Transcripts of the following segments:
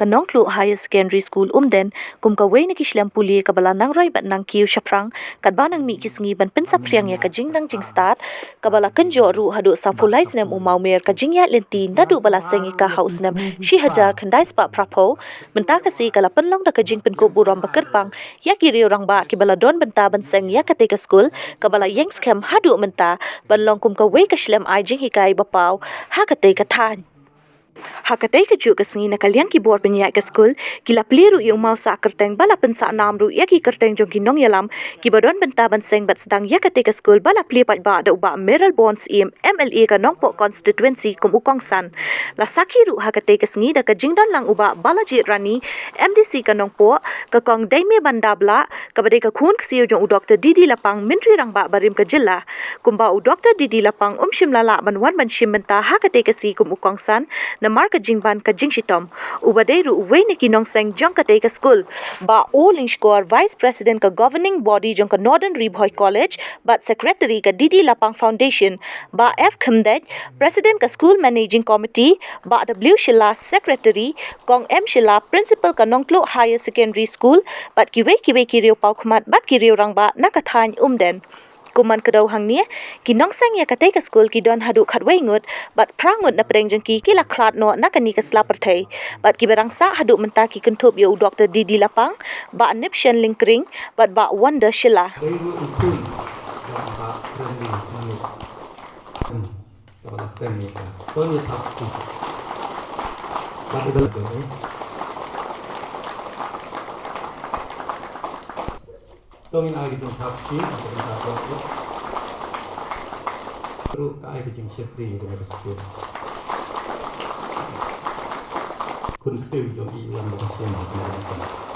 Nongtluh Higher Secondary School Umden kum kawei naki shlem pule kabala nang rai bat nang kiew shaphrang katba nang mi kisngi ban pynphriang ya ka jingnang jingstad kabala Kynjoh ru haduh safulai snem mawmer ka jingïaid lynti naduh bala seng ika haus snem shi hajar khandai spa prapo benta kasi kala penlong da ka jing pen ko buram bakirpang ïaki riu rang ba kibala don benta ban seng ya ka te ka skul kabala yang scam haduh menta ban long kum kawei ka shlem ai jinghikai bapau ha ka te ka than Hakatai keju kesngi na kalian ki bor penyak ke skul kila pliru yung Maw Sah Kyrteng bala Pynsahnam ru ïaki Kyrteng jong kinong yalam ki badon benta ban seng bat sedang ya kate ke skul bala pli pat ba da uba meral bonds im MLA ka Nongpoh Constituency kum ukong san la saki ru hakatai kesngi da ka jingdan lang uba bala jit rani MDC ka Nongpoh ka kong daime bandabla ka badai ka khun ksiu jong u Dr. Didi Lapang menteri rang ba barim ka jilla kumba u Dr. Didi Lapang shim lala ban wan ban shim benta hakatai kesi kum ukong san namar ka jingban ka jingshitom ubadai ru uwei niki Nongseng jong ka te ka skul ba o lingskor vice president ka governing body jong ka Northern Ribhoi College ba secretary ka Didi Lapang Foundation ba F Khmdej president ka school managing committee ba W Shila secretary kong M Shila principal ka Nongtluh Higher Secondary School bat kiwei kiriu pau khmat bat kiriu rang ba nakathany Umden kuman kedau hang ni ki Nongseng ya katai ka skul ki don haduh khatwei ngut bat prangut na preng jengki kila klat no nakani ka slapar thai bat ki barang sa haduh menta ki kentup yo Dr. Didi Lapang ba nip shen lingkring bat ba wonder shila Tongin ai di tapsi atau di tapsi terus ai ke jing shaphrang di dalam skul kun ksiu jong i wan ba seng di dalam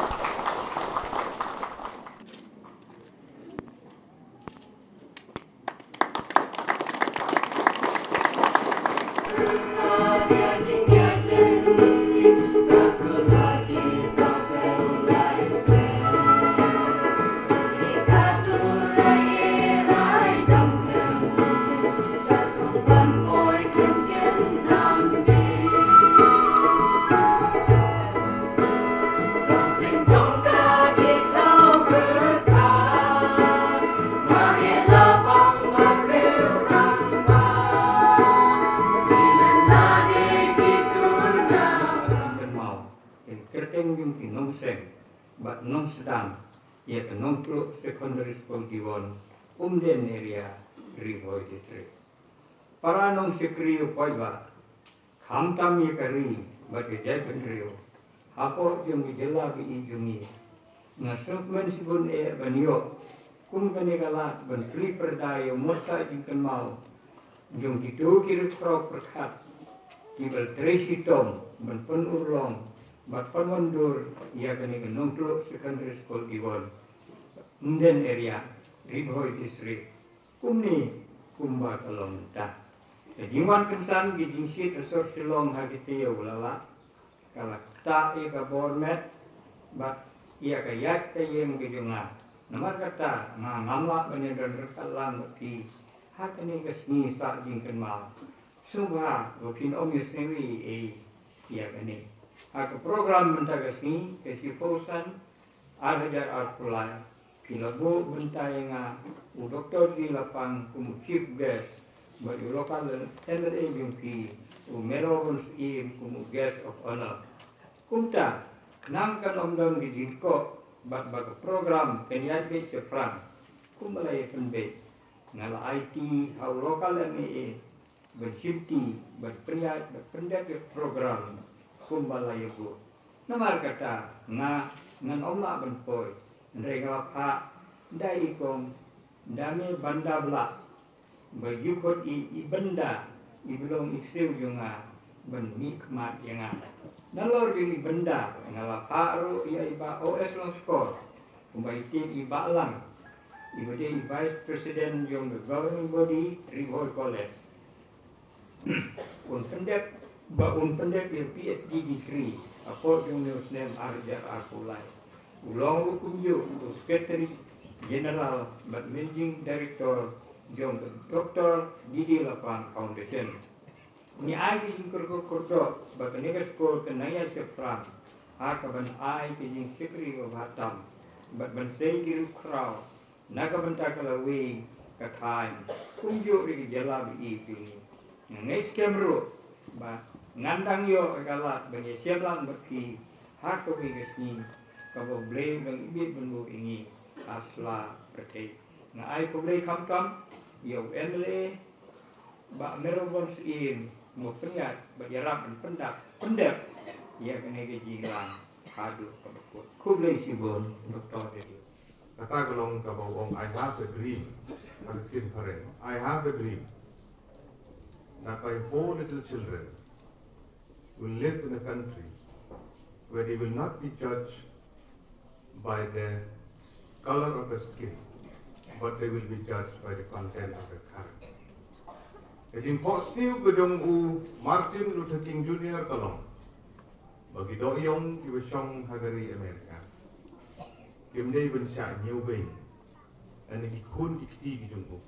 Nongseng, but Nongsdang, yet Nongtluh Secondary School given Umden area, Ribhoi district. Para nong sikriyo paiba, kamtam yekari, but the Japanese, hapo yung jela bi ijungi, na sukmen sibun banyo, kung kanigala ban free perdayo mosa jingkan mau, yung itu kiri pro perkat, kibal tresi tom, ban penurlong, bat panwandur ia kani Nongtluh Secondary School given Umden area Ribhoi district kumni kumba kalong ta jingwan kensan gi jingsit resor silong hagiti ulala kala ta e ka bormet bat ia ka yak te yem gi junga namar kata ngamla benedon rekalan ki hakani kasni sa jingken ma subha lokin om yusnewi e ia kani Aku program mentagasni kesifosan arhajar arpulai kilabu bentayenga u Dr. Di Lapang kum chief guest bagi lokal tender agency u merobons im kum guest of honor kumta nangkan omdong di jinko bag program penyakit shaphrang kum balai penbe ngala IT au lokal MEA bersifti berpenyakit pendek program kumbala yugo namar kata ngan omla benpoy ndrenga pa dai kong dame banda bla bayukot i benda i belum iksiu junga ben nikmat yanga nalor ding benda ngala paru ya iba OS long score kumbai tim i balang i bade vice president yung the governing body Ribhoi College kun pendek Baun pendek yang PhD degree, apa yang Snem Kynjoh Ulong Kynjoh, Secretary General but Managing Director jong Dr. Didi Lapan Foundation. Ni ai ke jing kurdo but nega skul ke naya shaphrang. Ha ka ban ai ke jing sikri of hatam but ban sei kiru kraw. Naga ban takalawi ka time. Kumjo ri jala bi ini. Ngai skemro ba ngandang yo kalat bagi siaplan berki hak kawei gesni kabo blame bang ibit benbu ingi asla berke na ai ko blame kam yo emle ba merobors in mo penyat ba yarap dan pendak ya kene ke jingnang haduh kabo ko blame sibon doktor dedi kata gelong kabo I have a dream and pynphriang I have a dream that my 4 little children will live in a country where they will not be judged by the color of their skin, but they will be judged by the content of their character. Jadi positif gedung u Martin Luther King Jr. kalong bagi doyong kiwasong hagari Amerika. Kimdei bensya nyubeng, ane ikun ikti gedung u.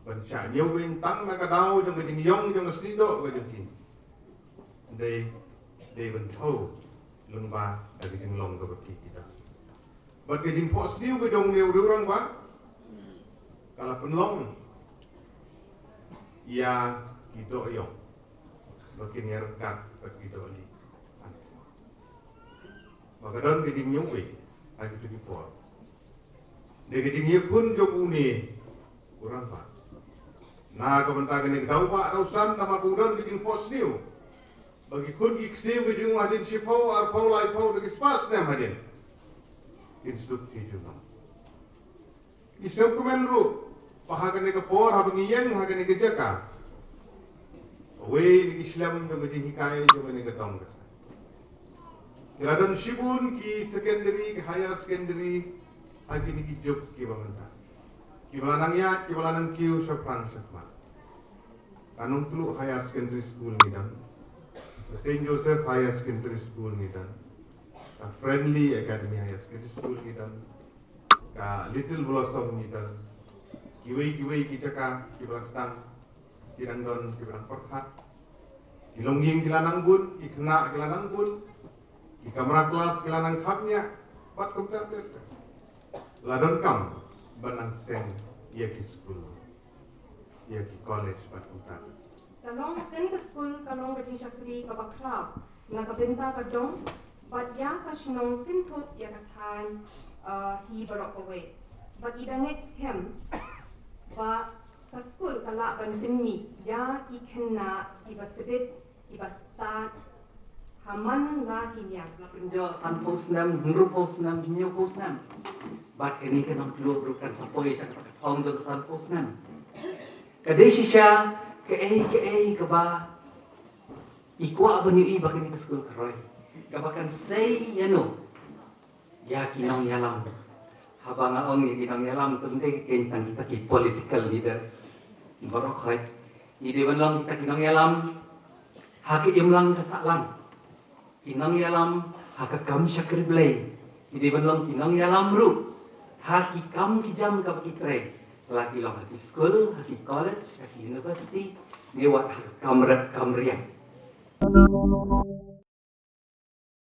Bensya nyubeng tang nakadaw jong gedung yong jong sido gedung kin. They been told lengba dari jenglong ke beki kita. But getting positive ke dong dia orang ba? Kalau penlong, ya kita yong, makin nyerkat bagi kita li. Maka don getting nyungwe, aku tu kipor. Dia getting nyekun jok uni orang ba? Nah kebentakan yang tahu ba, rausan nama kudon getting positive. Bagi kun iksew ke jung hadin shipau ar pau lai pau de spas nem hadin instruksi jung isew kumen ru pahagan ke por habang iyeng hagan ke jaka we ni shlem de jing hikai jung ni ke tong kiradon shibun ki secondary higher secondary hagan ki job ki bamanta ki balanang ya ki balanang kiew shaphrang shapman Nongtluh Higher Secondary School midam St. Joseph Higher Secondary School ngitan, ka Friendly Academy Higher Secondary School ngitan, ka Little Blossom ngitan, kiwei kicaka, kibrastang, kirangdon, kibrang perhat, kilongging kilanang bun, kikena kilanang bun, kikamera kelas kilanang kapnya, pat komputer, ladon kam, banang seng, ïaki school, ïaki college pat komputer. Kalong kan ke skul kalong ke jingstad kaba club na kabenta ka jong but ya ka shnong pintut ya ka time hi barok away but ida next camp ba ka skul kala ban pinmi ya ki kena iba tebet iba start haman la hinya Kynjoh Nongtluh Higher Secondary School bat ini ke Nongtluh bukan sapoi sa katong jong Nongtluh Higher kadesi siya ke kaba ikwa bani iba kini ke skul karoy kabakan say yano ya kinong yalam habang aong ya kinong yalam tunde kentang kita ki political leaders barok hoy ide banlong kita kinong yalam haki imlang kasalang kinong yalam hakakam syakir blay ide banlong kinong yalam ru haki kam kijam kabakitre laki long haki school, haki college, haki university, lewat kamriang.